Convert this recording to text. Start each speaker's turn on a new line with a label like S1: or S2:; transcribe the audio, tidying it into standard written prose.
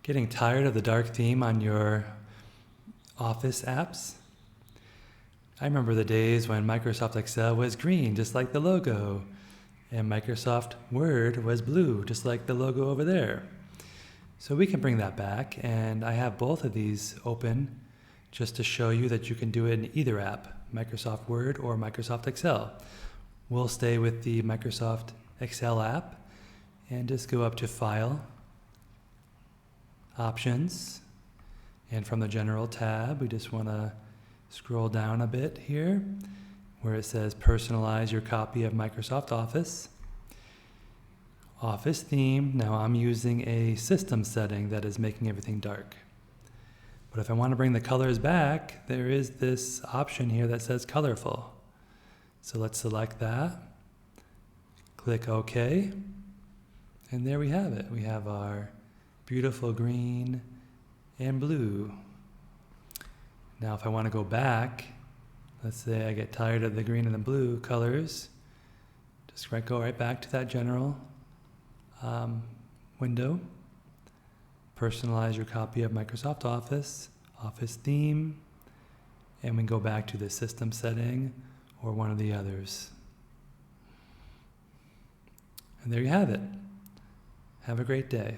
S1: Getting tired of the dark theme on your Office apps? I remember the days when Microsoft Excel was green, just like the logo, and Microsoft Word was blue, just like the logo over there. So we can bring that back, and I have both of these open just to show you that you can do it in either app, Microsoft Word or Microsoft Excel. We'll stay with the Microsoft Excel app and just go up to File, Options, and from the General tab, we just want to scroll down a bit here where it says Personalize your copy of Microsoft Office. Office theme. Now I'm using a system setting that is making everything dark. But if I want to bring the colors back, there is this option here that says colorful. So let's select that. Click OK. And there we have it. We have our beautiful green and blue. Now if I want to go back, let's say I get tired of the green and the blue colors, just go right back to that general window. Personalize your copy of Microsoft Office, Office theme, and we can go back to the system setting or one of the others. And there you have it. Have a great day.